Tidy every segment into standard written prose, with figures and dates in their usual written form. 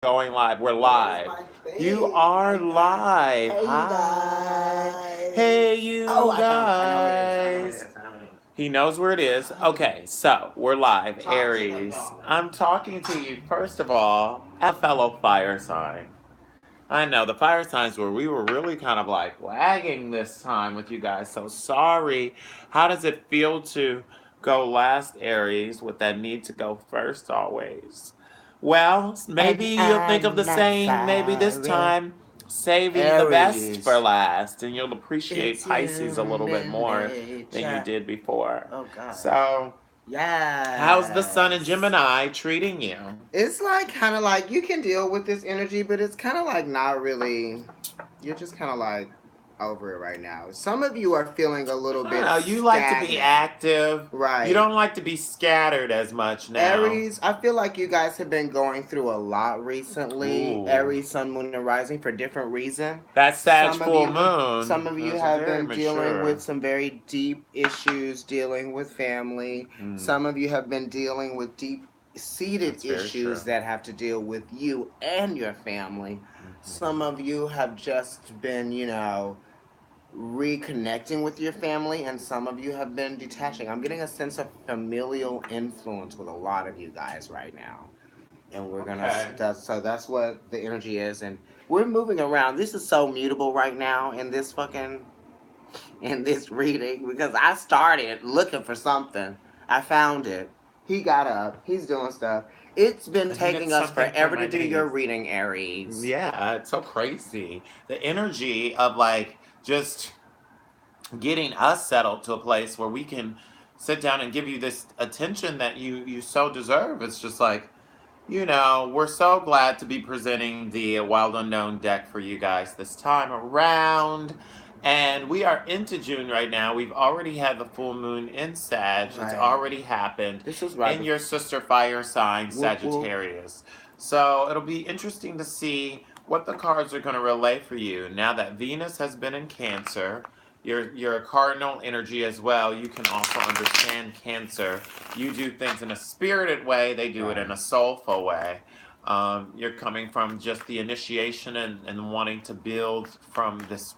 going live. We're Where's live. my You thing? are Hey guys. live. Hey you Hi. Hey, guys. Oh, you I found it. I know where it is. I know where it guys. is. I know where it is. He knows where it is. Okay, so we're live. Talk to me, Aries. darling. I'm talking to you, first of all, as a fellow fire sign. I know the fire signs we were really kind of like lagging this time with you guys. So sorry. How does it feel to go last, Aries, with that need to go first always? Well, maybe And you'll think of the I'm not saying, maybe this sorry. time saving the best for Aries. last, and you'll appreciate It's Pisces a little bit human more than you nature. did before. Oh God. So, how's the sun in Yes. Gemini treating you? It's like kind of like you can deal with this energy, but it's kind of like not really. You're just kind of like over it right now. Some of you are feeling a little I don't bit know. You like to be stagnant. active. You Right. don't like to be scattered as much now. Aries, I feel like you guys have been going through a lot recently. Ooh. Aries, Sun, Moon, and Rising for different reasons. That Sag Some of full you, moon some of you is have very been dealing mature. with some very deep issues, dealing with family. Mm, Some of you have been dealing with deep seated that's very true. issues that have to deal with you and your family. Some of you have just been, reconnecting with your family, and some of you have been detaching. I'm getting a sense of familial influence with a lot of you guys right now, and we're gonna Okay. that's what the energy is, and we're moving around. This is so mutable right now in this reading because I started looking for something. I found it. He got up. He's doing stuff. It's been I needed taking us something for forever my to do your days. reading, Aries. Yeah, it's so crazy. The energy of like just getting us settled to a place where we can sit down and give you this attention that you so deserve. It's just like, we're so glad to be presenting the Wild Unknown deck for you guys this time around. And we are into June right now. We've already had the full moon in Sag. It's Right. already happened This was right in before. your sister fire sign, Whoop whoop. Sagittarius. So it'll be interesting to see what the cards are going to relay for you now that Venus has been in Cancer. You're a cardinal energy as well. You can also understand Cancer. You do things in a spirited way, they do it Right. in a soulful way. You're coming from just the initiation and wanting to build from this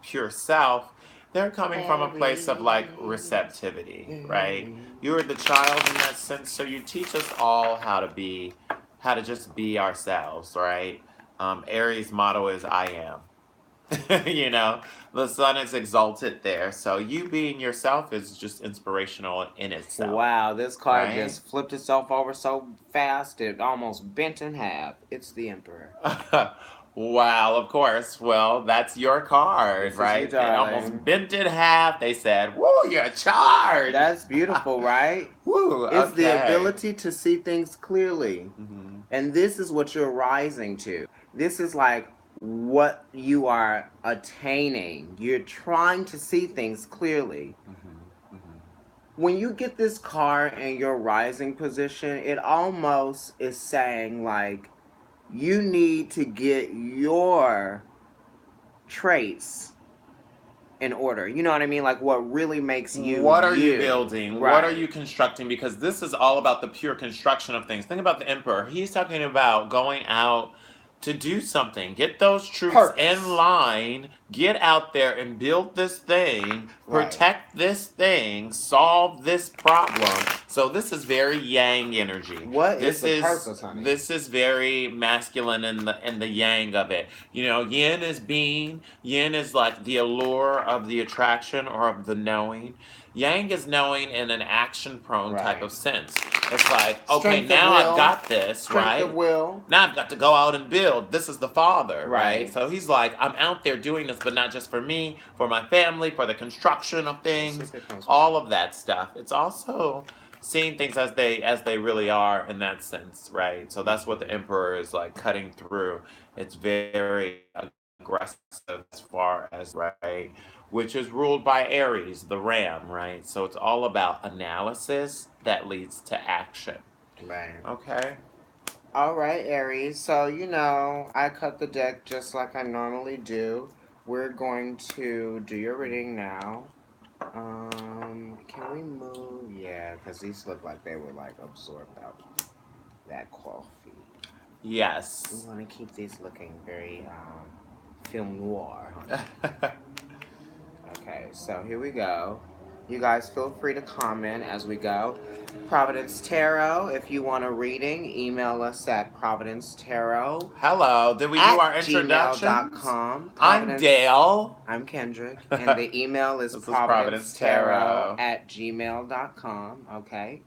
pure self. They're coming from a place of like Aries. receptivity, right? Aries. You're the child in that sense, so you teach us all how to just be ourselves, right? Aries' motto is I am. you know, the sun is exalted there. So you being yourself is just inspirational in itself, Wow, this card right? just flipped itself over so fast it almost bent in half. It's the Emperor. Wow, of course. Well, that's your card, This is you, right? It almost darling. bent in half. They said, "Woo, you're charged." That's beautiful, right? Woo, It's the okay. ability to see things clearly. Hmm. And this is what you're rising to. This is like what you are attaining. You're trying to see things clearly. Hmm. Hmm. When you get this card in your rising position, it almost is saying like you need to get your traits in order. You know what I mean? Like what really makes you What are you you. building? What are you Right. constructing? Because this is all about the pure construction of things. Think about the emperor. He's talking about going out to do something. Get those troops in Purpose. line, get out there and build this thing, Right. protect this thing, solve this problem. So this is very yang energy. What is This the is purpose, honey? this is very masculine in the yang of it. Yin is being, yin is like the allure of the attraction or of the knowing. Yang is knowing in an action prone type Right. of sense. It's like, okay, Strength of now I've will. got this, Strength of right? will. Now I've got to go out and build. This is the father, right? Right. So he's like, I'm out there doing this, but not just for me, for my family, for the construction of Let's see if things, it comes back. all of that stuff. It's also seeing things as they really are in that sense, right? So that's what the Mhm. emperor is like cutting through. It's very aggressive as far as right, which is ruled by Aries, the ram, right? So it's all about analysis that leads to action. Right. Okay. All right, Aries. So, I cut the deck just like I normally do. We're going to do your reading now. Can we move? Yeah, because these look like they were like absorbed out that coffee. We Yes. want to keep these looking very film noir, honey. Okay, so here we go. You guys feel free to comment as we go. Providence Tarot, if you want a reading, email us at providencetarot Hello. Did we do at our introductions? gmail.com. I'm Providence, Dale. I'm Kendrick, and the email is This is Providence providencetarot Tarot. at gmail.com. Okay,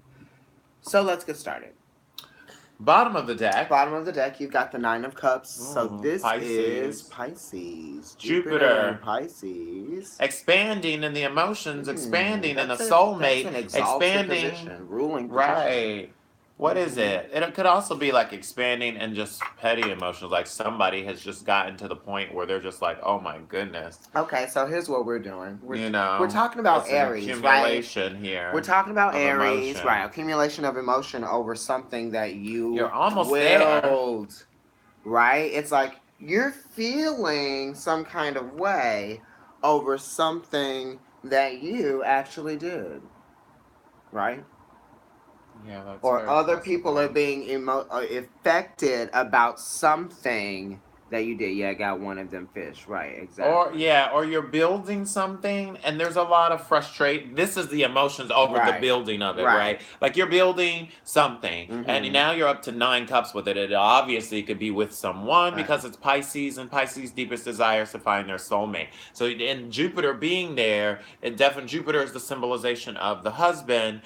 so let's get started. Bottom of the deck. Bottom of the deck, you've got the Nine of Cups. So this is Pisces. Pisces, Jupiter in Jupiter. Pisces. Expanding in the emotions, expanding in the That's soulmate, an exalted expanding. position, ruling position. Right. What is it? It could also be like expanding and just petty emotions. Like somebody has just gotten to the point where they're just like, oh my goodness. Okay, so here's what we're doing. You We're know, talking about it's an Aries, right? accumulation We're here talking about of Aries, right? emotion. Accumulation of emotion over something that You're you almost there. willed, right? It's like you're feeling some kind of way over something that you actually did, right? Yeah, that's Or very other people are possible. being affected about something that you did. Yeah, I got one of them fish. Right, Or exactly. yeah, or you're building something and there's a lot of frustration. This is the emotions over the Right, building of it, right? right. Like you're building something and Mm-hmm. now you're up to 9 cups with it. It obviously could be with someone Right, because it's Pisces and Pisces' deepest desire is to find their soulmate. So in Jupiter being there, it definitely Jupiter is the symbolization of the husband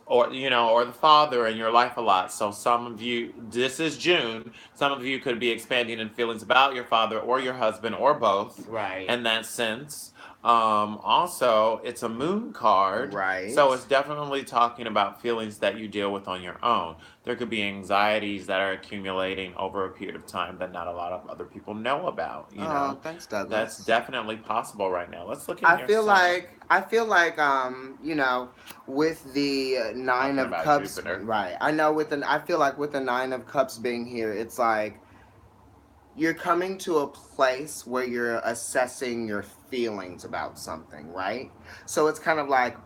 or or the father in your life a lot. So some of you, this is June, some of you could be expanding in feelings about your father or your husband or both right, in that sense. Also, it's a moon card, so right. it's definitely talking about feelings that you deal with on your own. There could be anxieties that are accumulating over a period of time that not a lot of other people know about. Oh, thanks, That's Douglas. definitely possible right now. Let's look in your sun. I feel like with the Nine Talking of about Cups, Jupiter. right. I feel like with the Nine of Cups being here, it's like you're coming to a place where you're assessing your feelings about something, right? So it's kind of like,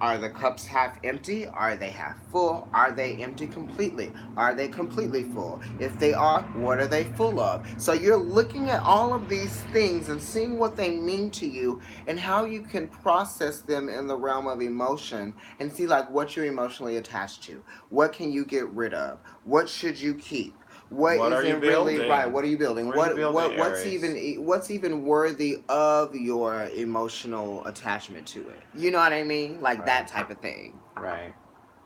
are the cups half empty? Are they half full? Are they empty completely? Are they completely full? If they are, what are they full of? So you're looking at all of these things and seeing what they mean to you and how you can process them in the realm of emotion and see like what you're emotionally attached to. What can you get rid of? What should you keep? What What are you isn't really right? building? What are you building? What are you building, Even Aries? what's even worthy of your emotional attachment to it? You know what I mean? Like Right. that type of thing. Right.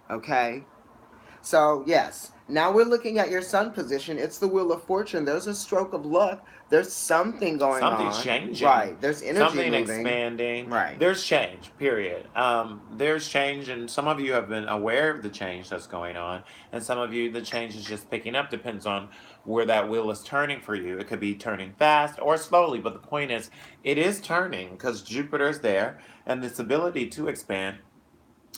Okay. So, yes, now we're looking at your sun position. It's the Wheel of Fortune. There's a stroke of luck. There's something going Something's on. changing, Right. There's energy something moving. expanding. Right. There's change, period. There's change, and some of you have been aware of the change that's going on, and some of you, the change is just picking up. Depends on where that wheel is turning for you. It could be turning fast or slowly, but the point is, it is turning because Jupiter is there, and this ability to expand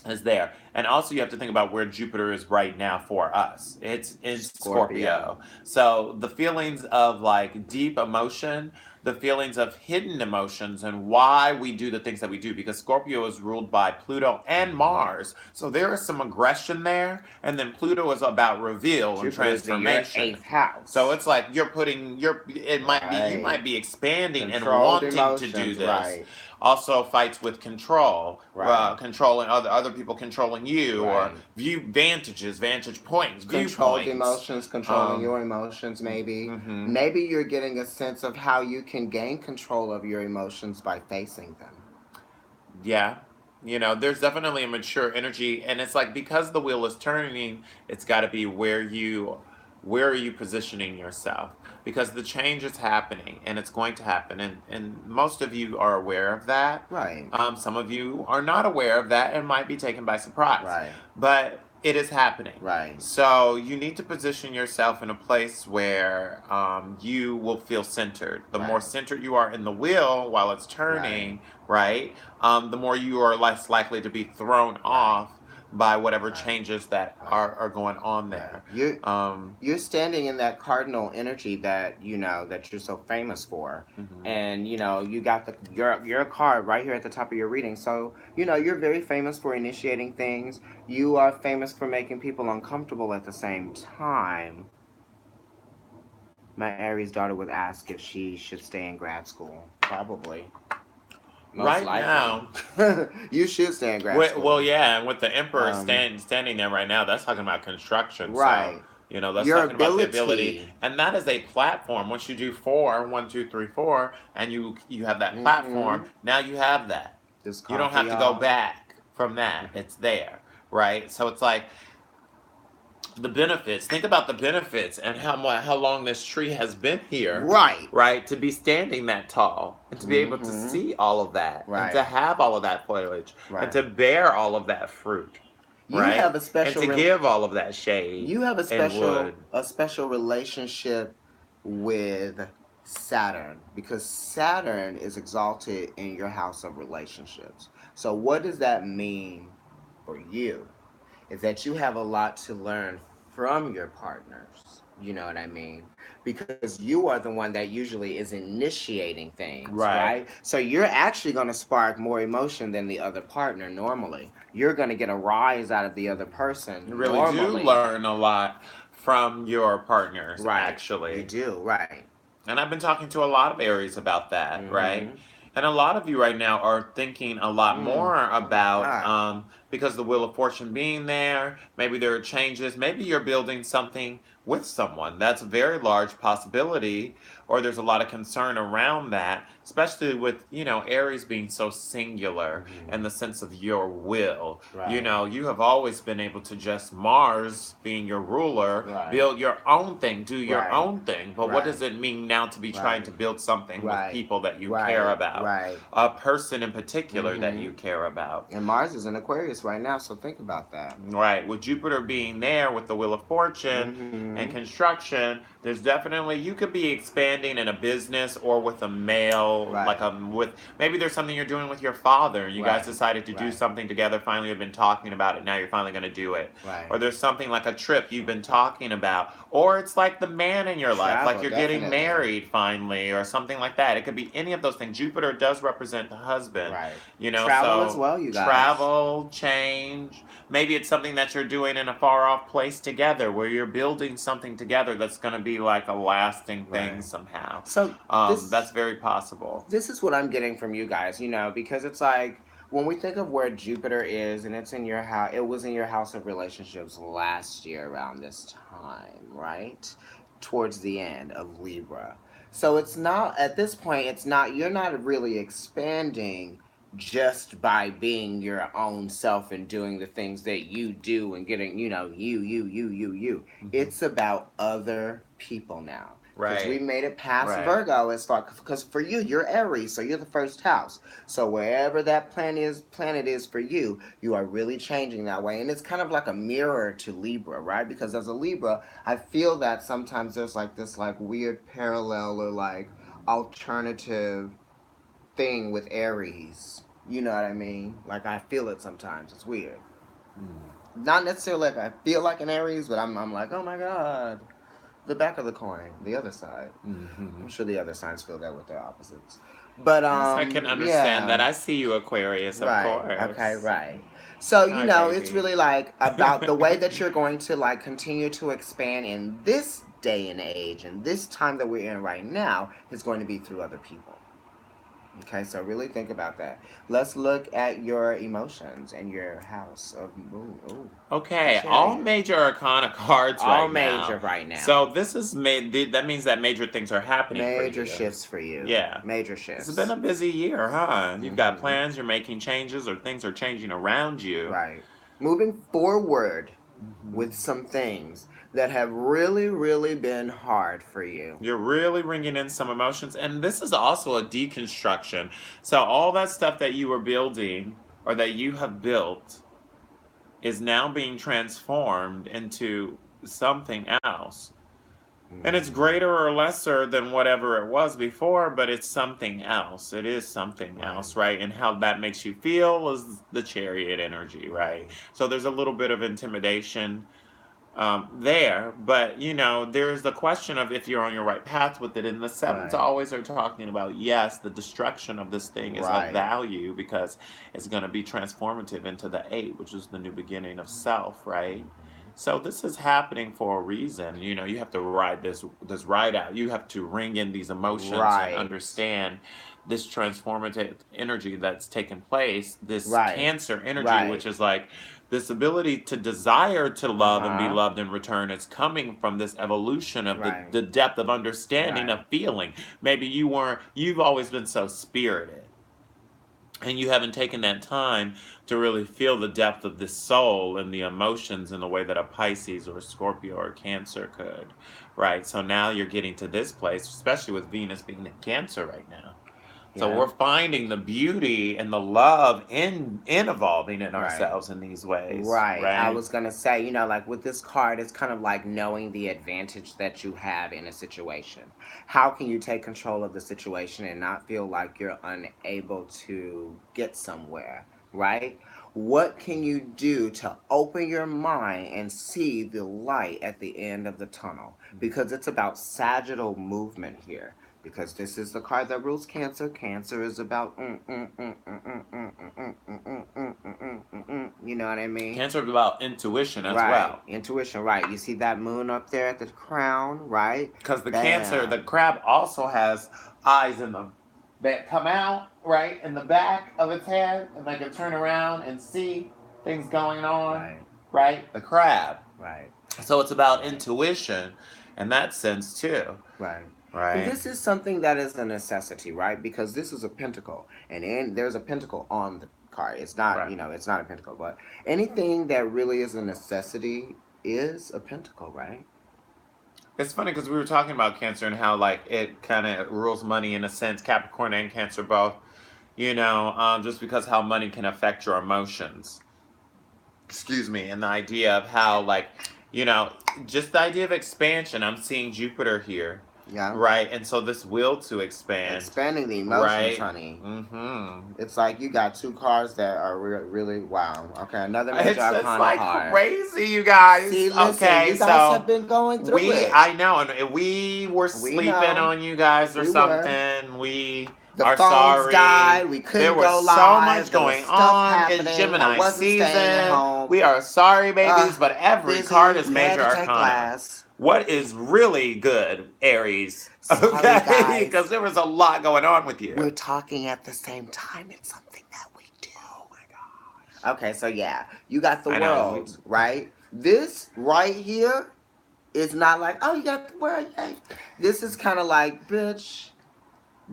is there. And also you have to think about where Jupiter is right now for us. It's in Scorpio. Scorpio. So the feelings of like deep emotion, the feelings of hidden emotions and why we do the things that we do because Scorpio is ruled by Pluto and Mars. So there is some aggression there and then Pluto is about reveal and Jupiter's in your transformation. eighth So house. it's like you're putting your it might be you Right. might be expanding and Controlled wanting to do emotions. this Right. also fights with control, Right. controlling other people controlling you, or Right. vantage points, Controlled viewpoints. emotions, controlling Um, your emotions, maybe. mm-hmm. Maybe you're getting a sense of how you can gain control of your emotions by facing them. Yeah. There's definitely a mature energy, and it's like because the wheel is turning, it's got to be where are you positioning yourself? Because the change is happening, and it's going to happen, and most of you are aware of that. Right. Some of you are not aware of that and might be taken by surprise, Right. but it is happening. Right. So you need to position yourself in a place where you will feel centered. The more Right. centered you are in the wheel while it's Right. turning, right? The more you are less likely to be thrown Right. off by whatever Right. changes that Right. are going on Right. there. Um, You're standing in that cardinal energy that that you're so famous for, mhm. and you got your card right here at the top of your reading. So you're very famous for initiating things. You are famous for making people uncomfortable at the same time. My Aries daughter would ask if she should stay in grad school. Probably. Most Right likely. now, You should stay in grad well, school. yeah, and with the emperor Um, standing there right now, that's talking about construction. So, right. that's Your talking about the ability, ability. and that is a platform. Once you do four, 1, 2, 3, 4, and you have that Mm-hmm. platform, now you have that. This You don't coffee, have to go y'all. back from that. It's there, right? So it's like the benefits. Think about the benefits and how long this tree has been here, Right. right? To be standing that tall and to be able to Mm-hmm. see all of that and Right. to have all of that foliage and Right. to bear all of that fruit, You have right? a And special to give all of that shade you have and wood. a special relationship with Saturn because Saturn is exalted in your house of relationships. So what does that mean for you? Is that you have a lot to learn from your partners. You know what I mean? Because you are the one that usually is initiating things, Right. right? So you're actually going to spark more emotion than the other partner normally. You're going to get a rise out of the other person You really do normally. learn a lot from your partners, Right. You actually. do, right. And I've been talking to a lot of Aries about that, right? Mm-hmm. And a lot of you right now are thinking a lot more Oh my about, God. because the Wheel of Fortune being there, maybe there are changes, maybe you're building something with someone. That's a very large possibility, or there's a lot of concern around that, especially with, Aries being so singular in Mm-hmm. the sense of your will. Right. You have always been able to just, Mars being your ruler, Right. build your own thing, do your Right. own thing. But what Right. does it mean now to be trying Right. to build something with Right. people that you care Right. about? Right. A person in particular that Mm-hmm. you care about. And Mars is in Aquarius right now, so think about that. Right, with Jupiter being there with the Wheel of Fortune and Mm-hmm. construction, there's definitely you could be expanding in a business or with a male, Right. like with maybe there's something you're doing with your father. You guys Right. decided to do Right. something together. Finally, you've been talking about it. Now you're finally going to do it. Right. Or there's something like a trip you've been talking about. Or it's like the man in your life, like Travel, you're getting definitely. married finally, or something like that. It could be any of those things. Jupiter does represent the husband, Right. Travel as so well, you guys. travel, change. Maybe it's something that you're doing in a far off place together where you're building something together that's going to be like a lasting thing Right. somehow. So That's very possible. this is what I'm getting from you guys, because it's like when we think of where Jupiter is and it's in your house, it was in your house of relationships last year around this time, right? Towards the end of Libra. So it's not, at this point, you're not really expanding just by being your own self and doing the things that you do and getting, you. Hmm. It's about other people now because we Right. made it past Right. Virgo as far because for you you're Aries, so you're the first house. So wherever that planet is for you, you are really changing that way, and it's kind of like a mirror to Libra, right? Because as a Libra, I feel that sometimes there's like this like weird parallel or like alternative thing with Aries. You know what I mean? Like I feel it sometimes. It's weird. Not necessarily like I feel like an Aries, but I'm like, oh my god, the back of the coin, the other side. Hmm. I'm sure the other signs feel that with their opposites. But Yes, I can understand that. yeah. I see you, Aquarius, of Right. Okay, course. right. So, Hi, it's baby. really like about the way that you're going to like continue to expand in this day and age and this time that we're in right now is going to be through other people. Okay, so really think about that. Let's look at your emotions and your house of the Okay, all chariot. major arcana cards All right major now. right now. So this is made. That means that major things are happening for Major you. shifts for you. Yeah, Major it's been shifts. a busy year, huh? You've got Mm-hmm. plans. You're making changes, or things are changing around you. Right. Moving forward Hmm. with some things that have really, really been hard for you. You're really bringing in some emotions, and this is also a deconstruction. So all that stuff that you were building or that you have built is now being transformed into something else. And it's Mm, greater or lesser than whatever it was before, but it's something else. It is something right, else, right? And how that makes you feel is the chariot energy, right? right, So there's a little bit of intimidation there, but there's the question of if you're on your right path with it. And the sevens right, always are talking about yes, the destruction of this thing is of right. value because it's going to be transformative into the eight, which is the new beginning of self, right? So this is happening for a reason. You have to ride this ride out. You have to ring in these emotions and Right. understand this transformative energy that's taken place, this Right. cancer energy, Right. which is like this ability to desire to love and be Uh-huh. loved in return is coming from this evolution of the, Right. the depth of understanding Right. of feeling. Maybe you've always been so spirited and you haven't taken that time to really feel the depth of the soul and the emotions in the way that a Pisces or a Scorpio or a Cancer could, right? So now you're getting to this place, especially with Venus being in Cancer right now. So Yeah. we're finding the beauty and the love in evolving in Right. ourselves in these ways, Right. I right? was going to say, like with this card, it's kind of like knowing the advantage that you have in a situation. How can you take control of the situation and not feel like you're unable to get somewhere, right? What can you do to open your mind and see the light at the end of the tunnel? Because it's about sagittal movement here. Because this is the card that rules Cancer. Cancer is about you know what I mean? Cancer is about intuition as Right. well. Intuition, right. You see that moon up there at the crown, right? Because the Bam. crab also has eyes in them that come out right in the back of its head, and they can turn around and see things going on, Right. right? The crab. Right. So it's about Right. intuition in that sense too, Right. And right? this is something that is a necessity, right? Because this is a pentacle, and there's a pentacle on the card. It's not, Right. it's not a pentacle, but anything that really is a necessity is a pentacle, right? It's funny because we were talking about Cancer and how like it kind of rules money in a sense. Capricorn and Cancer both, just because how money can affect your emotions. Excuse me, and the idea of how like you know just the idea of expansion. I'm seeing Jupiter here, Yeah. right? And so this will to expand, Expanding the emotions, right? honey. Mm-hmm. It's like you got two cards that are really wow. Okay, another major It's arcana like card. crazy, you guys. See, listen, Okay, you guys so have been going through it. I know, and we were We sleeping know. on you guys or We were. something. We The are phones sorry. died. We There couldn't was go so much live. There was going stuff on. It's happening. I Gemini wasn't staying at season. home. We are sorry, babies, but every card Busy. is Had major to take arcana. class. What is really good, Aries? Sorry, Okay, guys. because there was a lot going on with you. We're talking at the same time. It's something that we do. Oh my gosh. Okay, so yeah, you got the I know. We, world, right? This right here is not like, oh, you got the world. Yay. This is kind of like, bitch,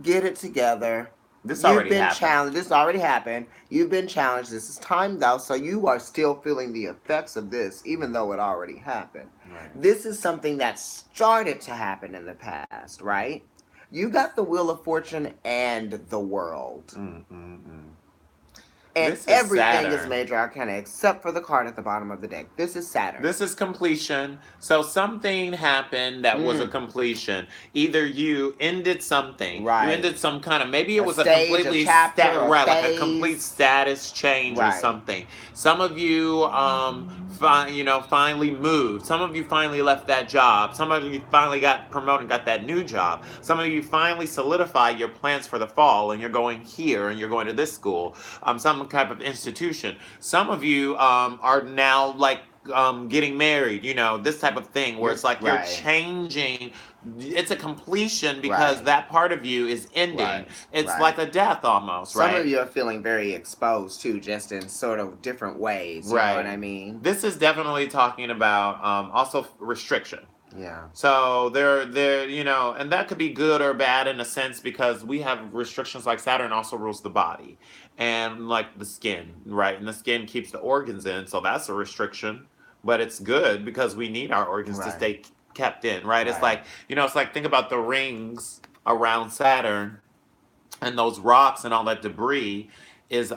get it together. this You've already been happened. challenged. This already happened. You've been challenged. This is time though, so you are still feeling the effects of this, even though it already happened. Right. This is something that started to happen in the past, right? You got the Wheel of Fortune and the world. Mm-mm-mm. And This is everything is Saturn. major arcana except for the card at the bottom of the deck. This is Saturn. This is completion. So something happened that was a Mm, completion. Either you ended something, you right. ended some kind of maybe it A was a stage, a completely chapter, a right, like a complete phase. status change or Right. something. Some of you, finally moved. Some of you finally left that job. Some of you finally got promoted, and got that new job. Some of you finally solidified your plans for the fall, and you're going here, and you're going to this school, some type of institution. Some of you are now like getting married, this type of thing, where You're it's like you're right. changing. It's a completion because Right. that part of you is ending. Right. It's Right. like a death almost, Some of right? you are feeling very exposed too, just in sort of different ways. You know what Right. I mean? This is definitely talking about also restriction. Yeah. So and that could be good or bad in a sense because we have restrictions like Saturn also rules the body and like the skin, right? And the skin keeps the organs in, so that's a restriction. But it's good because we need our organs to Right. stay kept in, right? It's Right. like, it's like think about the rings around Saturn and those rocks and all that debris is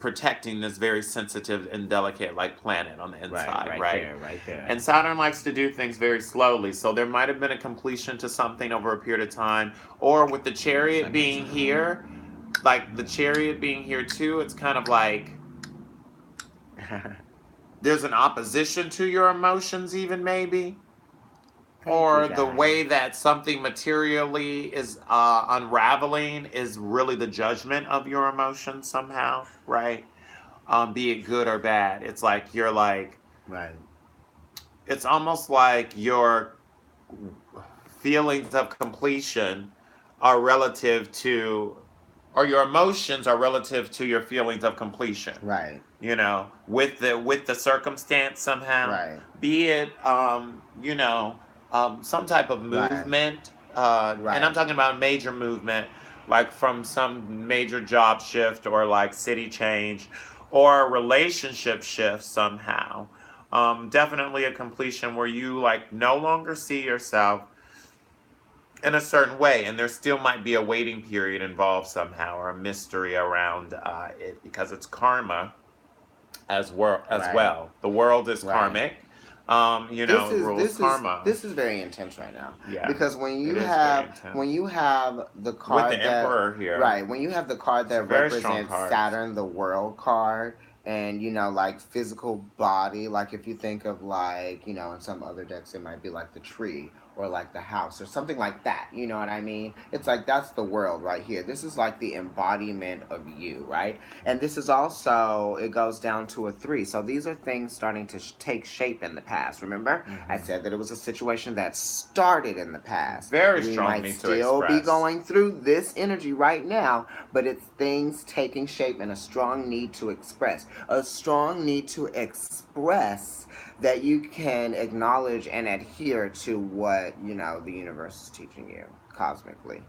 protecting this very sensitive and delicate like planet on the Right. inside, Right right? there. Right there. And Saturn likes to do things very slowly, so there might have been a completion to something over a period of time, or with the chariot being here, like the chariot being here too, it's kind of like there's an opposition to your emotions even maybe, Thank you, or the guys. way that something materially is unraveling is really the judgment of your emotions somehow, right? Be it good or bad. It's like you're like, Right. it's almost like your feelings of completion are relative to, or your emotions are relative to your feelings of completion. Right. With the circumstance somehow, Right. be it some type of Right. movement, and I'm Right. talking about major movement, like from some major job shift or like city change or relationship shift somehow. Definitely a completion where you like no longer see yourself in a certain way, and there still might be a waiting period involved somehow, or a mystery around it, because it's karma as Right. well. The world is Right. karmic. This It is rules this is karma. this is very intense right now, Yeah, because it is very when intense. you have the With the card that emperor here, right when you have the card it's a that very strong represents card. Saturn, the world card, and like physical body, like if you think of like in some other decks it might be like the tree or like the house or something like that, you know what I mean? It's like that's the world right here. This is like the embodiment of you, right? And this is also, it goes down to a three. So these are things starting to take shape in the past. Remember, I Hmm. said that it was a situation that started in the past. Very We strong might need to still be express. going through this energy right now, but it's things taking shape and a strong need to express. A strong need to express that you can acknowledge and adhere to what, the universe is teaching you cosmically.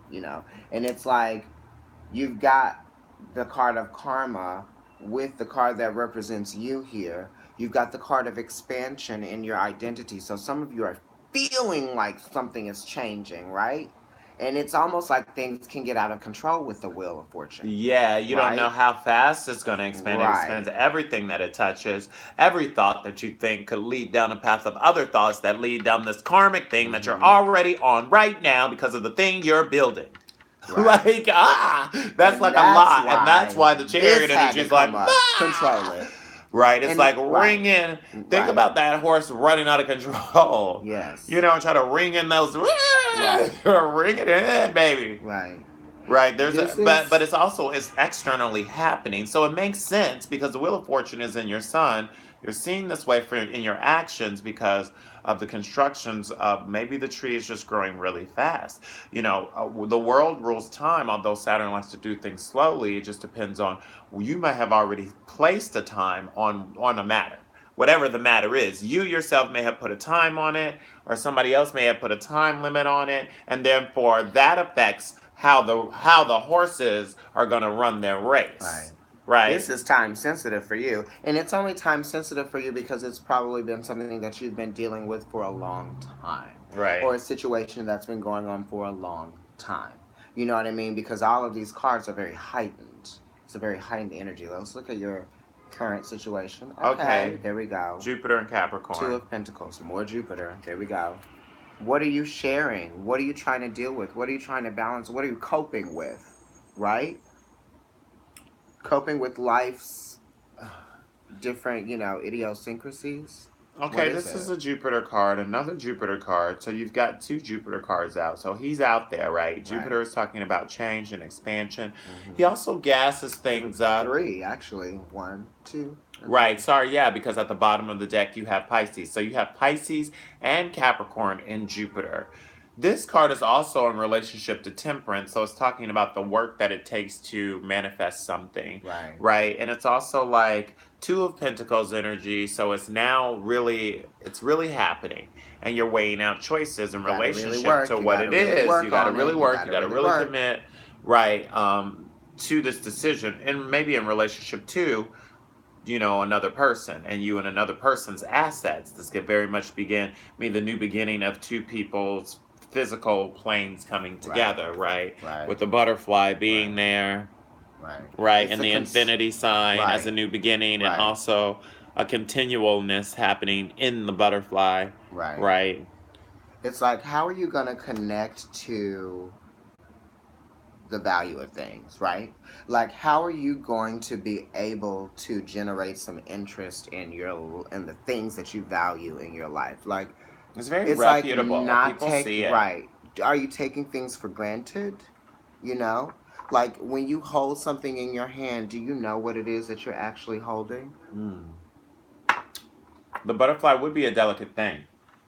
And it's like you've got the card of karma with the card that represents you here. You've got the card of expansion in your identity. So some of you are feeling like something is changing, right? And it's almost like things can get out of control with the Wheel of Fortune, Yeah, you don't know right? how fast it's going to expand. It expands Right. everything that it touches. Every thought that you think could lead down a path of other thoughts that lead down this karmic thing that you're Mm-hmm. already on right now because of the thing you're building. Right. Like, that's And like a that's lot. And that's why why the this chariot had energy to is like, come up. Control it. right? It's And like right. ringing. Think Right. about that horse running out of control. Yes. Try to ring in those, Right. ring it in, baby. Right. Right. This But is it's also it's externally happening. So it makes sense because the Wheel of Fortune is in your sun. You're seeing this way in your actions because of the constructions of maybe the tree is just growing really fast. The world rules time, although Saturn likes to do things slowly. It just depends on, you may have already placed a time on a matter. Whatever the matter is, you yourself may have put a time on it, or somebody else may have put a time limit on it, and therefore that affects how the horses are going to run their right. race, This right? is time sensitive for you. And it's only time sensitive for you because it's probably been something that you've been dealing with for a long time. Or Right. a situation that's been going on for a long time. You know what I mean? Because all of these cards are very heightened. It's a very heightened energy. Let's look at your current situation. Okay, Okay. there we go. Jupiter and Two Capricorn. of Pentacles, more Jupiter. There we go. What are you sharing? What are you trying to deal with? What are you trying to balance? What are you coping with? Right? Coping with life's different, idiosyncrasies. What Okay, is this is it? a Jupiter card, another Jupiter card. So you've got two Jupiter cards out. So he's out there, right? Right. Jupiter is talking about change and expansion. He Mm-hmm. also gasses things up. Three, actually. One, two, and Right, three. sorry, yeah, because at the bottom of the deck you have Pisces. So you have Pisces and Capricorn in Jupiter. This card is also in relationship to Temperance, so it's talking about the work that it takes to manifest something, Right. right? And it's also like Two of Pentacles energy, so it's really happening. And you're weighing out choices in You gotta really relationship to work. You what gotta it really is. You work got to on really it. You work, you gotta got to really really work. commit, right? To this decision, and maybe in relationship to another person, and you and another person's assets. This could very much mean the new beginning of two people's physical planes coming Right. together, right? Right. With the butterfly Right. being there, Right. right? It's And a the infinity sign as a right. new beginning, and Right. also a continualness happening in the butterfly, Right. right? It's like, how are you gonna connect to the value of things, right? Like, how are you going to be able to generate some interest in the things that you value in your life? Like, It's very it's like reputable. not People take see it. right. Are you taking things for granted? You know, like when you hold something in your hand, do you know what it is that you're actually holding? Mm. the butterfly would be a delicate thing.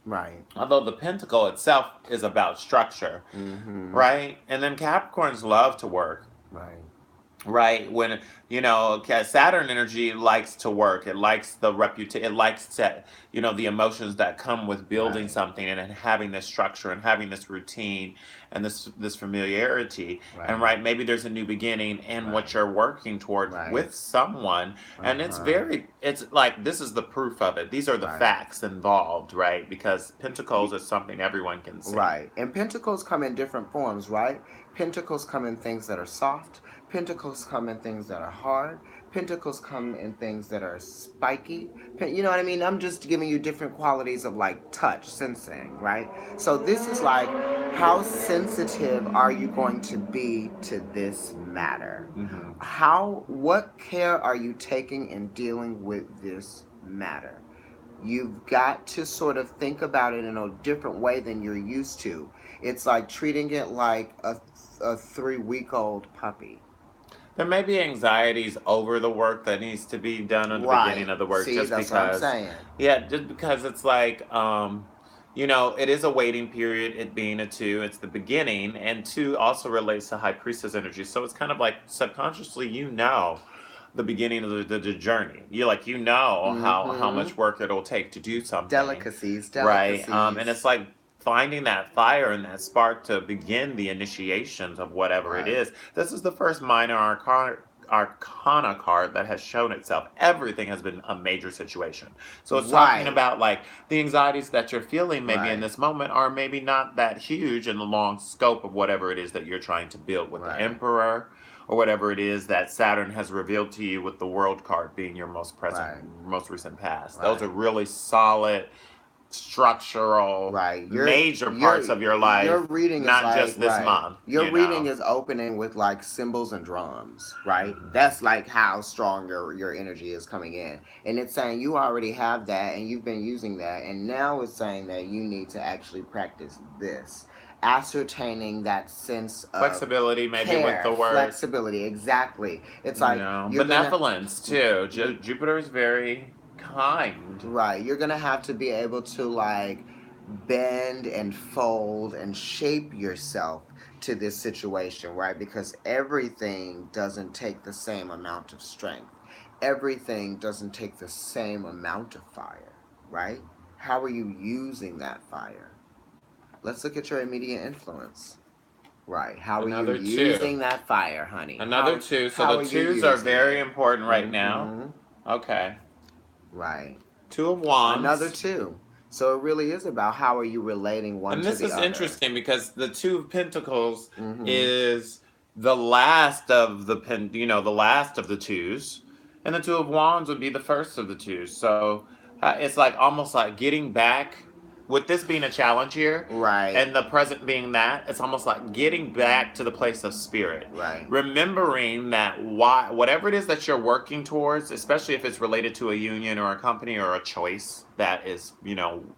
Right. Although the pentacle itself is about structure, Mm-hmm. right? And then Capricorns love to work, Right. right? When Saturn energy likes to work, it likes the reputation, it likes to, the emotions that come with building Right. something and having this structure and having this routine and this familiarity. And Right. right, maybe there's a new beginning in what Right. you're working toward Right. with someone, and Uh-huh. it's like this is the proof of it. These are the Right. facts involved, right? Because Pentacles is something everyone can see. Right. And pentacles come in different forms, right? Pentacles come in things that are soft. Pentacles come in things that are hard. Pentacles come in things that are spiky. You know what I mean? I'm just giving you different qualities of like touch, sensing, right? So this is like, how sensitive are you going to be to this matter? Hmm. What care are you taking in dealing with this matter? You've got to sort of think about it in a different way than you're used to. It's like treating it like a 3 week old puppy. There may be anxieties over the work that needs to be done at the beginning Right. of the work, See, just that's what I'm because, saying. yeah, just because it's like, it is a waiting period. It being a two, it's the beginning, and two also relates to High Priestess energy. So it's kind of like subconsciously, the beginning of the journey. You know how Mm-hmm. much work it'll take to do something, Delicacies, right? And it's delicacies. like finding that fire and that spark to begin the initiations of whatever it Right. is. This is the first minor arcana card that has shown itself. Everything has been a major situation. So it's talking Right. about like the anxieties that you're feeling maybe in Right. this moment are maybe not that huge in the long scope of whatever it is that you're trying to build with the Right. Emperor, or whatever it is that Saturn has revealed to you with the World card being your Right. most recent past. Those are Right. really solid, structural, Right. major Your parts of your your life, reading is not like, just this right. month, Your reading is opening with like cymbals and drums, right? That's like how strong your energy is coming in. And it's saying you already have that and you've been using that, and now it's saying that you need to actually practice this. Ascertaining that sense of Flexibility, maybe with care, the word, flexibility, exactly. It's like you're gonna benevolence too. Jupiter is very kind. right, you're gonna have to be able to like bend and fold and shape yourself to this situation, right? Because everything doesn't take the same amount of strength. Everything doesn't take the same amount of fire, right? How are you using that fire? Let's look at your immediate influence. Right. How are you Another two. using that fire, honey? Another two. So How the are you twos are using very it? important right now. Mm-hmm. Okay. Right. Two of Another Wands. two. So it really is about how are you relating one And to this the is other. interesting because the Two of Pentacles Mm-hmm. is the last of the last of the twos, and the Two of Wands would be the first of the twos. So it's like almost like getting back with this being a challenge here, Right. and the present being that. It's almost like getting back to the place of spirit, Right. remembering that whatever it is that you're working towards, especially if it's related to a union or a company or a choice that is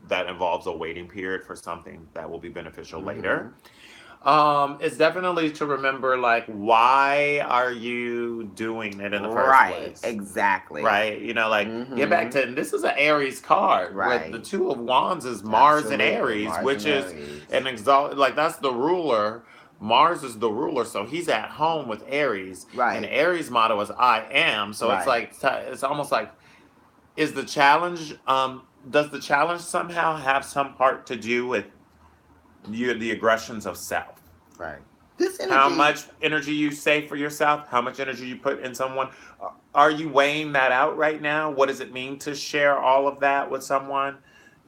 that involves a waiting period for something that will be beneficial Mm-hmm. later, it's definitely to remember, like, why are you doing it in the first Right. place, Exactly. right? Like, get back Mm-hmm. to, and this is an Aries card with the Right. Two of Wands is Mars and Absolutely. Aries, Mars which and is Aries. an exalt, like that's the ruler. Mars is the ruler, so he's at home with Aries, and Right. Aries motto is I am. So it's Right. like it's almost like, is the challenge does the challenge somehow have some part to do with the aggressions of self? Right. This How energy. much energy you save for yourself, how much energy you put in someone. Are you weighing that out right now? What does it mean to share all of that with someone?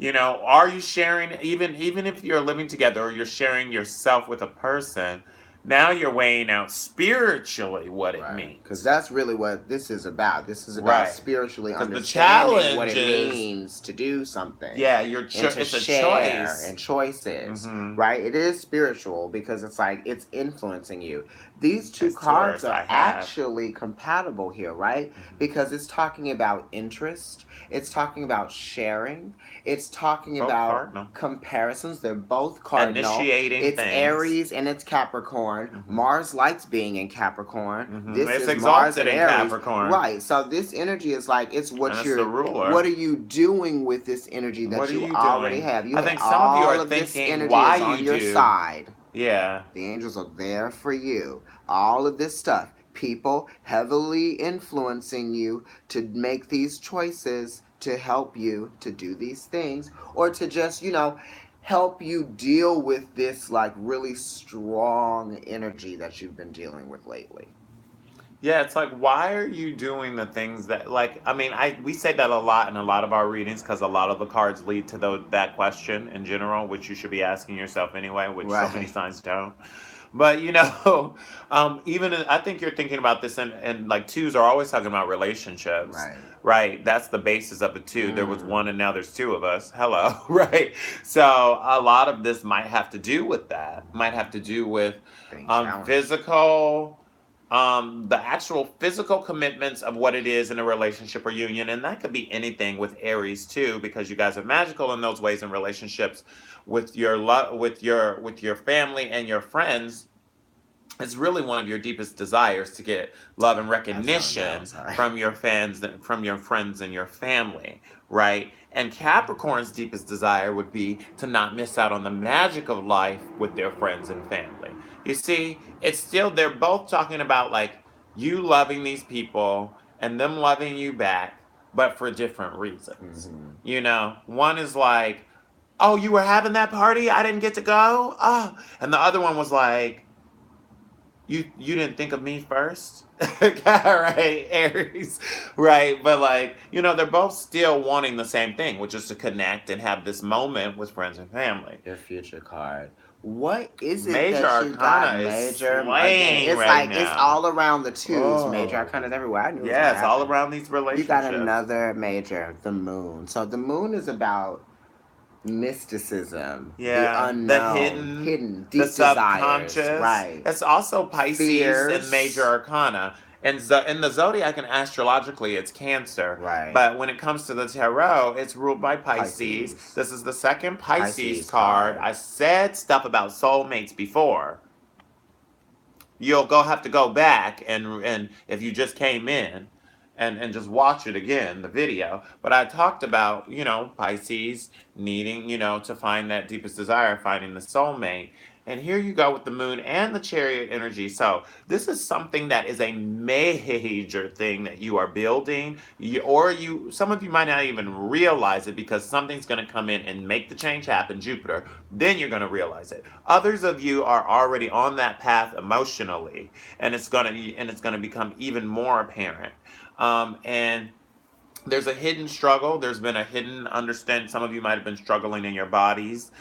Are you sharing, even if you're living together or you're sharing yourself with a person, now you're weighing out spiritually what it Right. Because means. that's really what this is about. This is about Right. spiritually Because the understanding what challenge it is, means to do something yeah, and to it's a share choice. and choices, Mm-hmm. right? It is spiritual because it's like it's influencing you. These two As cards Taurus, are I have. actually compatible here, right? Mm-hmm. Because it's talking about interest, it's talking about sharing, it's talking Both about cardinal. comparisons. They're both cardinal. Initiating It's things. Aries and it's Capricorn. Capricorn. Mm-hmm. Mars likes being in Capricorn. Mm-hmm. This It's is Mars exalted and in Aries. Capricorn, Right. So this energy is like it's and what it's the you're ruler. what are you doing with this energy What that are you you already doing? have? You I have think some of you are all of this thinking energy why is you on your do. side. Yeah. The angels are there for you. All of this stuff. People heavily influencing you to make these choices to help you to do these things or to just, help you deal with this like really strong energy that you've been dealing with lately. Yeah, it's like why are you doing the things that I mean, I we say that a lot in a lot of our readings because a lot of the cards lead to that question in general, which you should be asking yourself anyway, which so many Right. signs don't. But even I think you're thinking about this, and like twos are always talking about relationships, Right. right? That's the basis of the two. There was one, Mm. and now there's two of us. Hello, right? So a lot of this might have to do with that. Might have to do with Being challenged. physical, the actual physical commitments of what it is in a relationship or union, and that could be anything with Aries too, because you guys are magical in those ways in relationships with your with your family and your friends. It's really one of your deepest desires to get love and That's how I know. recognition Sorry. from your fans, from your friends and your family, right? And Capricorn's deepest desire would be to not miss out on the magic of life with their friends and family. You see, it's still, they're both talking about like you loving these people and them loving you back, but for different reasons. Mm-hmm. One is like, oh, you were having that party, I didn't get to go. Oh, and the other one was like, you didn't think of me first. Right, Aries. Right, but they're both still wanting the same thing, which is to connect and have this moment with friends and family. Your future card. What is it Major that you got, Arcana is Major? Again, slaying it's right like it's now. all around the twos. Major Oh, Arcana is everywhere. I knew it was gonna yes, all happen. around these You got relationships. another major, the moon. So the moon is about mysticism, the Yeah, the unknown, hidden, hidden, the deep desires, subconscious. right? It's also Pisces and Major Fears, Arcana. And in the zodiac and astrologically, it's Cancer. right? But when it comes to the tarot, it's ruled by Pisces. Pisces, This is the second Pisces Pisces card. card. I said stuff about soulmates before. You'll have to go back and if you just came in and just watch it again, the video. But I talked about, Pisces needing, to find that deepest desire, finding the soulmate. And here you go with the moon and the chariot energy. So this is something that is a major thing that you are building, some of you might not even realize it because something's going to come in and make the change happen, Jupiter. Then you're going to realize it. Others of you are already on that path emotionally, and it's going to become even more apparent. And there's a hidden struggle. There's been a hidden understand. Some of you might have been struggling in your bodies,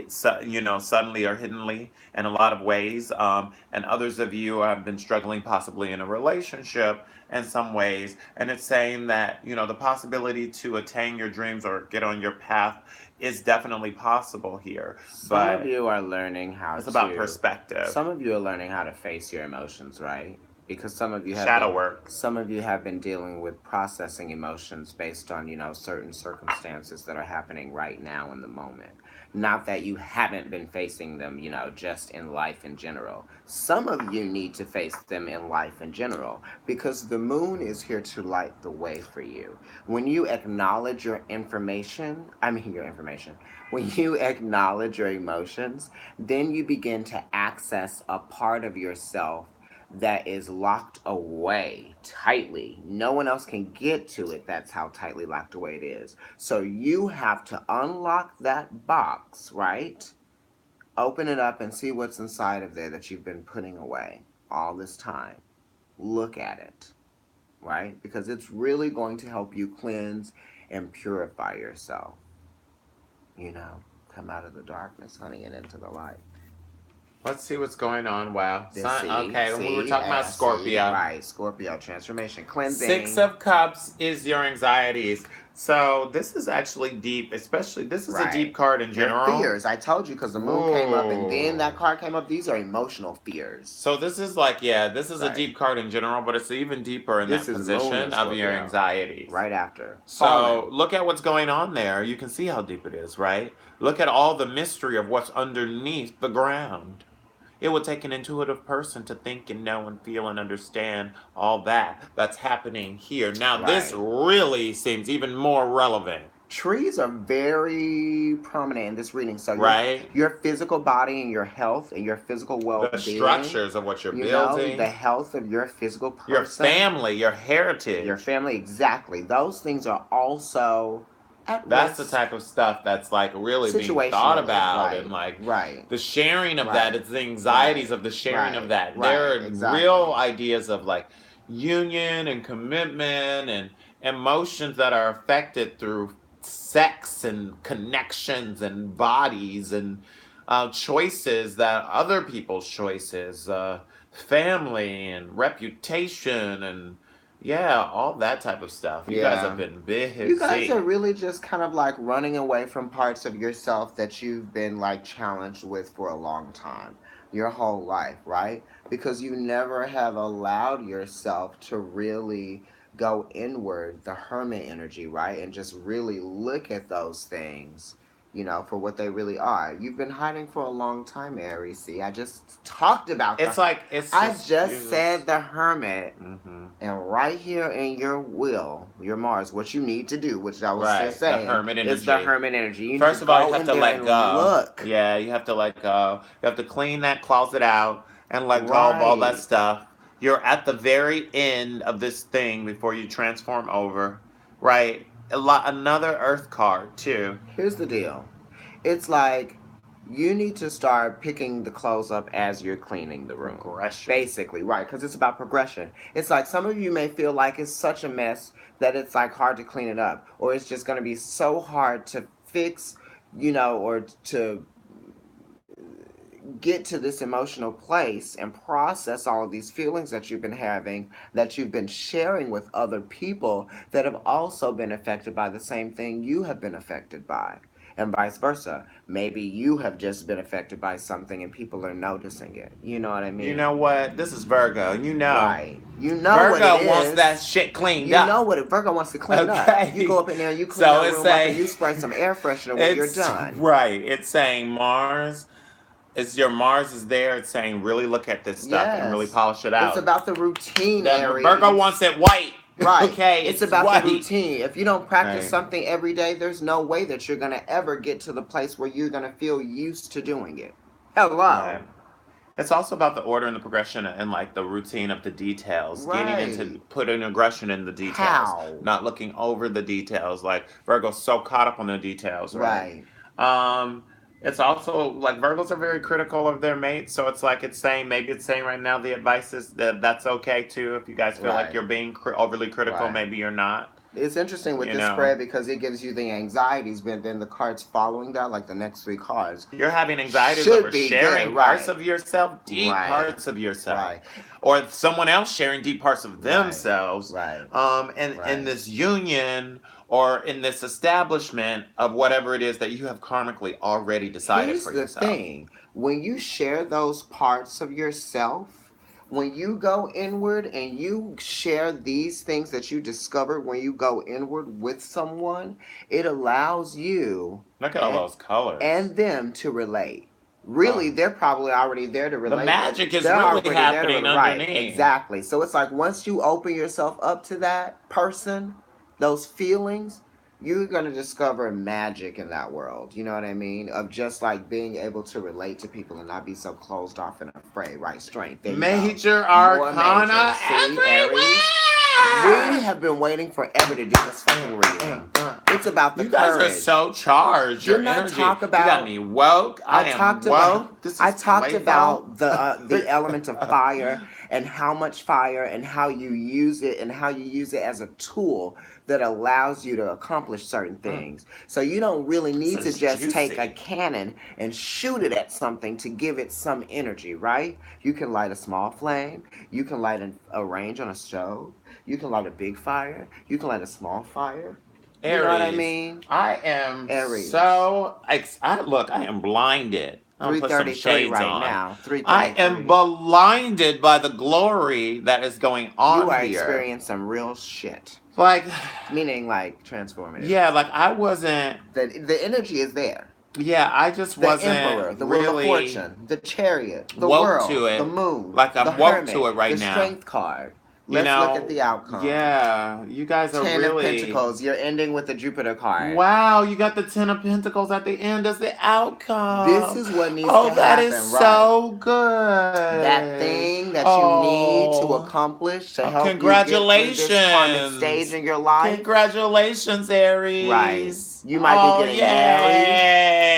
suddenly or hiddenly in a lot of ways. And others of you have been struggling possibly in a relationship in some ways. And it's saying that, the possibility to attain your dreams or get on your path is definitely possible here. Some of But you are learning how it's about to. perspective, Some of you are learning how to face your emotions, right? Because shadow work. some of you have been dealing with processing emotions based on certain circumstances that are happening right now in the moment. Not that you haven't been facing them, just in life in general. Some of you need to face them in life in general because the moon is here to light the way for you. When you acknowledge your information, when you acknowledge your emotions, then you begin to access a part of yourself that is locked away tightly. No one else can get to it. That's how tightly locked away it is. So you have to unlock that box, right? Open it up and see what's inside of there that you've been putting away all this time. Look at it, right? Because it's really going to help you cleanse and purify yourself. You know, come out of the darkness, honey, and into the light. Let's see what's going on. Wow. This Okay, we were talking about Scorpio. right, Scorpio transformation, Six cleansing, of Cups is your anxieties. So this is actually deep, especially this is a right. deep card in Your general. fears. I told you because the moon came up and then Whoa. that card came up. These are emotional fears, So this is like, yeah, this is a right? deep card in general, but it's even deeper in This that is moon in position of your Scorpio, anxieties. right after So fallen. look at what's going on there. You can see how deep it is, right? Look at all the mystery of what's underneath the ground. it would take an intuitive person to think and know and feel and understand all that that's happening here. Now, this Right. really seems even more relevant, Trees are very prominent in this reading. So right? your physical body and your health and your physical The well-being, structures of what you're you know, the building, health of your physical your person, family, your your heritage. family, exactly. Those things are also at That's the risk type of stuff that's like really being thought situationally. about, and Right. like Right. the sharing of that. Right. It's the anxieties Right. of the sharing of Right. that. There Right. are real Exactly. ideas of like union and commitment and emotions that are affected through sex and connections and bodies and choices, that other people's choices, family and reputation, and yeah, all that type of stuff. You guys have Yeah. been You guys are busy. really just kind of like running away from parts of yourself that you've been like challenged with for a long time, your whole life, right? Because you never have allowed yourself to really go inward, the hermit energy, right? And just really look at those things, you know, for what they really are. You've been hiding for a long time, Aries. See, I just talked about It's the, like it's I just you just just. said the hermit. Hmm. And right here in your will, your Mars, what you need to do, which I was just Right, the saying, hermit is the energy. hermit energy. You need to First of all, you go have in to there let and go. look. Yeah, you have to let go. You have to clean that closet out and let go of all that Right. stuff. You're at the very end of this thing before you transform over. Right. Another Earth card too. Here's the deal. It's like you need to start picking the clothes up as you're cleaning the room. Progression. Basically, right? Because it's about progression. It's like some of you may feel like it's such a mess that it's like hard to clean it up, or it's just going to be so hard to fix, you know, or to get to this emotional place and process all of these feelings that you've been having, that you've been sharing with other people that have also been affected by the same thing you have been affected by, and vice versa. Maybe you have just been affected by something and people are noticing it. You know what I You know mean? what? This is Virgo. You know. Right. You know what it Virgo wants that is. shit cleaned You know up. what it, Virgo wants to clean up. You go Okay. up in there and you clean So that it's room up and saying you spray some air freshener when you're it's done. right. It's saying Mars. It's your Mars is there. It's saying really look at this stuff and really Yes. polish it It's out. about the routine, That Virgo wants Aries. it white. Right. Okay, It's it's about the white. routine. If you don't practice Right. something every day, there's no way that you're going to ever get to the place where you're going to feel used to doing it. Hello. Right. It's also about the order and the progression and like the routine of the details, getting into Right. putting aggression in the details, How? not looking over the details. Like Virgo's so caught up on the details, right? Right. Um, it's also like Virgos are very critical of their mates, so it's like it's saying maybe it's saying right now the advice is that that's okay too. If you guys feel like Right. you're being overly critical, Right. maybe you're not. It's interesting with You this know, spread because it gives you the anxieties, but then the cards following that, like the next three cards, you're having anxieties over should be good. sharing parts Right. of yourself, deep Right. parts of yourself, Right. or someone else sharing deep parts of Right. themselves, Right. and in Right. this union or in this establishment of whatever it is that you have karmically already decided Here's for the yourself. thing, when you share those parts of yourself, when you go inward and you share these things that you discovered when you go inward with someone, it allows you Look at all and, those colors. and them to relate. Oh, Really, they're probably already there to the relate. magic is They're really already there to happening relate. Right, underneath. exactly. So it's like once you open yourself up to that person, those feelings, you're going to discover magic in that world. You know what I mean? Of just like being able to relate to people and not be so closed off and afraid. Right, strength. There you go. Major More major. arcana See, Aries? We everywhere. have been waiting forever to do this fucking reading. It's about the You guys are courage. so charged. Your Didn't I energy. talk You got about me woke. I I am talked about woke. This I is talked playful. about the element of fire and how much fire and how you use it and how you use it as a tool that allows you to accomplish certain things. So you don't really This need to is just take a juicy. cannon and shoot it at something to give it some energy, right? You can light a small flame, you can light a range on a stove, you can light a big fire, you can light a small fire. You know what I Aries. mean? I am Aries. so look, I am blinded. I'm gonna put some 333 shades right on. now. I am 333. blinded by the glory that is going You on are here. experiencing some real shit. Like Meaning like transformative. yeah, like I wasn't The energy is there. Yeah, I just The wasn't Emperor, the Wheel of really Fortune, the Chariot, the woke World, to the it. Moon, Like the I'm woke to Hermit, it right the now. Strength card. You Let's look at know, the outcome. yeah, you guys are Ten of really. Pentacles. You're ending with the Jupiter card. Wow, you got the Ten of Pentacles at the end as the This outcome. is what needs Oh, to that is happen, right? so That good. thing that you need to Oh, accomplish to oh, help you get through this karmic stage congratulations. in your life. Congratulations, Right. Aries. You might be Oh, getting married.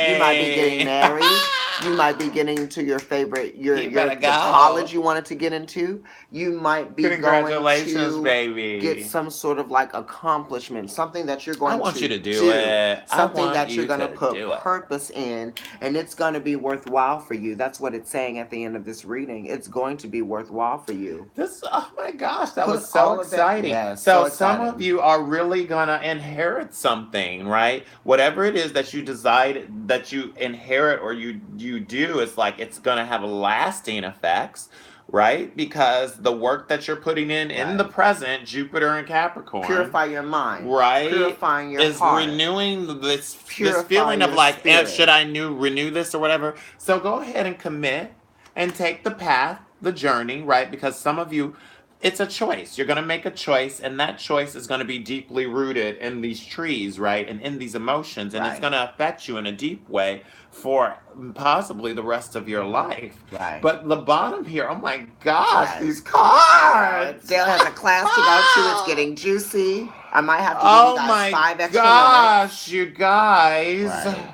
You might be getting yay. married. You might be getting into your favorite You better the college go. you wanted to get into. You might be going Congratulations, to get baby. some sort of like accomplishment, something that you're I going want you to to do do, it. I something want that you're you going to to put do it. purpose in, and it's going to be worthwhile for you. That's what it's saying at the end of this reading. It's going to be worthwhile for you. This, oh my gosh, that was Put so all of that, exciting. yes, So, so some of exciting. you are really gonna inherit something, right? Whatever it is that you decide that you inherit or you do, it's like it's gonna have lasting effects, right? Because the work that you're putting in the Right. present, Jupiter and Capricorn, Purify your mind, right, purifying your is heart, renewing this purify feeling of your like, should spirit. I renew this or whatever. So go ahead and commit and take the path, the journey, right? Because some of you, it's a choice. You're going to make a choice, and that choice is going to be deeply rooted in these trees, right? And in these emotions, and it's Right, going to affect you in a deep way for possibly the rest of your life. right. But the bottom here, oh my gosh, these Yes. I know. It cards! still has a class to go to. It's getting juicy. I might have to give you Oh guys my 5 extra minutes. gosh, you guys. Right.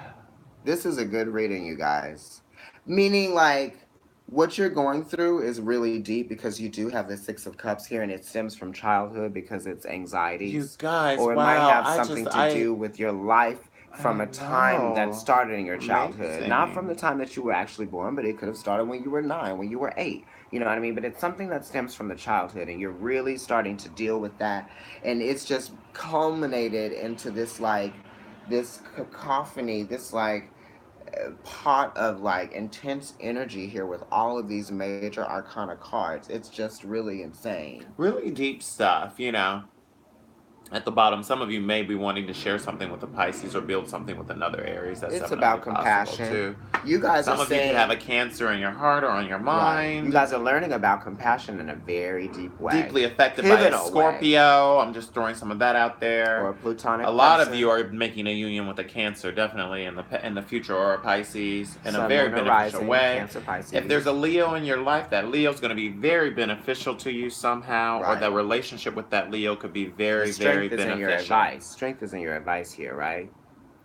This is a good reading, you guys. Meaning, like, what you're going through is really deep because you do have the Six of Cups here, and it stems from childhood because it's You anxieties. guys, Or it might wow, have something to do with your life from I a time that know. started in your childhood. Not from the Amazing. time that you were actually born, but it could have started when you were 9, when you were 8. You know what I mean? But it's something that stems from the childhood, and you're really starting to deal with that. And it's just culminated into this, like, this cacophony, this, like, pot of like intense energy here with all of these major arcana cards. It's just really insane. Really deep stuff, you know. At the bottom, some of you may be wanting to share something with a Pisces or build something with another Aries. That's It's definitely about possible compassion. too. You guys are Some of you could have saying, a Cancer in your heart or on your right, you mind. guys are learning about compassion in a very deep way, Deeply affected by a pivotal way, Scorpio. I'm just throwing some of that out or there. a A plutonic lot of you person, are making a union with a Cancer, definitely in the future, or a Pisces, in a sun, very moon, or beneficial rising, way. Cancer, If there's a Pisces. Leo in your life, that Leo's going to be very beneficial to you somehow, or the Right. relationship with that Leo could be The very, very strength is in your beneficial. advice. Strength is in your advice here, right?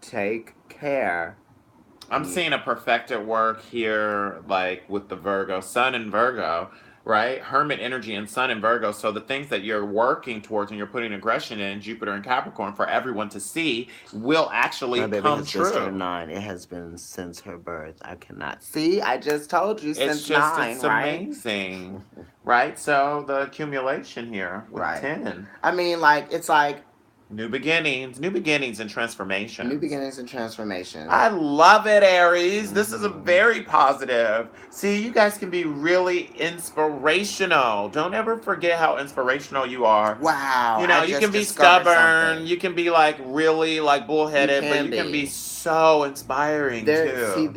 Take care. I'm And you, seeing a perfected work here, like with the Virgo, Sun and Virgo, right? Hermit energy and Sun and Virgo. So the things that you're working towards and you're putting aggression in, Jupiter and Capricorn, for everyone to see, will my actually baby come has just true. turned 9. It has been since her birth. I cannot see. I just told you It's since just, 9, it's right? amazing, right? So the accumulation here with Right. 10. I mean, like, it's like New beginnings and new transformations. beginnings and I transformations. love it, Aries. This is a Hmm. very positive. See, you guys can be really inspirational. Don't ever forget how inspirational you are. Wow, You know, I you can just be discovered stubborn, something. you can be like really like You bullheaded, but can you can be be. so inspiring There, see, too.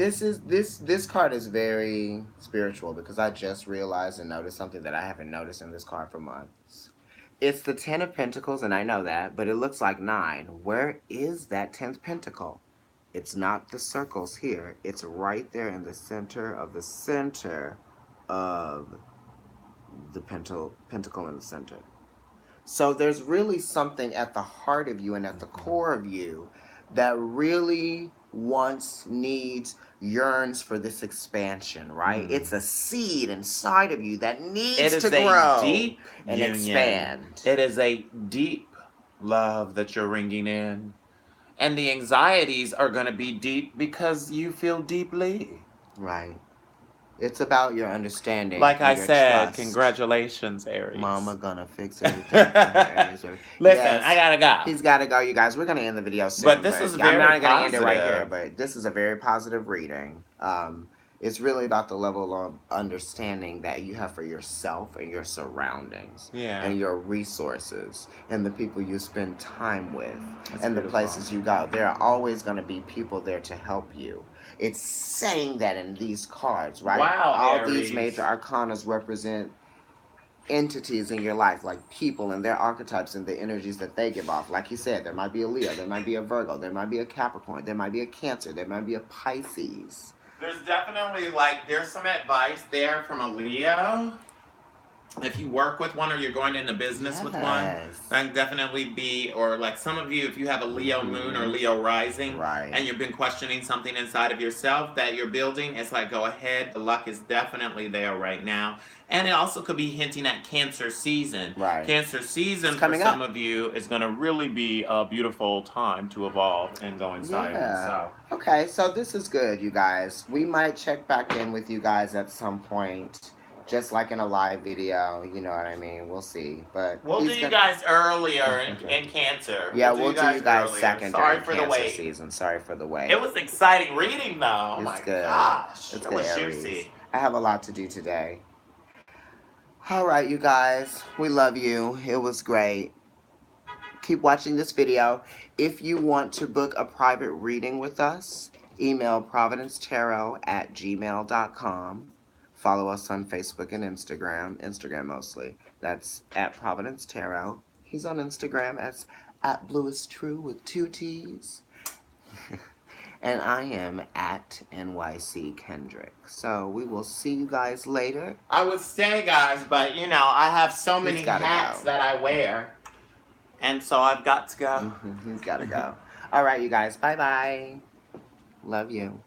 this card is very spiritual because I just realized and noticed something that I haven't noticed in this card for months. It's the 10 of Pentacles, and I know that, but it looks like 9. Where is that 10th Pentacle? It's not the circles here. It's right there in the center of the pentacle in the center. So there's really something at the heart of you and at the core of you that really wants, needs, yearns for this expansion, right? Mm. It's a seed inside of you that It needs to is a grow deep and union. expand. It is a deep love that you're ringing in. And the anxieties are going to be deep because you feel deeply. Right. It's about your understanding Like and I your said, trust. congratulations, Mama Aries. gonna fix everything for her Listen, Aries. I Yes, gotta go. he's gotta go, you guys. We're gonna end the video But soon, this is but I'm very not gonna end it right here. positive. But this is a very positive reading. It's really about the level of understanding that you have for yourself and your surroundings Yeah. and your resources and the people you spend time with That's and the beautiful. places you go. There are always going to be people there to help you. It's saying that in these cards, right? Wow, All these major Aries. arcanas represent entities in your life, like people and their archetypes and the energies that they give off. Like you said, there might be a Leo, there might be a Virgo, there might be a Capricorn, there might be a Cancer, there might be a Pisces. There's definitely like there's some advice there from a Leo. If you work with one or you're going into business with one, Yes. that can definitely be, or like some of you, if you have a Leo moon or Leo rising, Right. and you've been questioning something inside of yourself that you're building, it's like go ahead. The luck is definitely there right now. And it also could be hinting at Cancer season. Right. Cancer It's season for coming some up. of you is going to really be a beautiful time to evolve and go inside of Yeah. yourself. Okay, so this is good, you guys. We might check back in with you guys at some point, just like in a live video. You know what I mean? We'll see. But We'll do he's you gonna. guys earlier in Cancer. Yeah, We'll do we'll you do you guys guys earlier. second Sorry during for the Cancer wait. season. Sorry for the wait. It was exciting reading, though. Oh It's my good. gosh. It's It good, was Aries. juicy. I have a lot to do today. All right, you guys. We love you. It was great. Keep watching this video. If you want to book a private reading with us, email providencetarot@gmail.com. Follow us on Facebook and Instagram mostly. That's at Providence Tarot. He's on Instagram as at Blue is True with two T's. And I am at NYC Kendrick. So we will see you guys later. I would say, guys, but you know, I have so He's many gotta hats go. that I wear. And so I've got to go. He's gotta go. All right, you guys. Bye bye. Love you.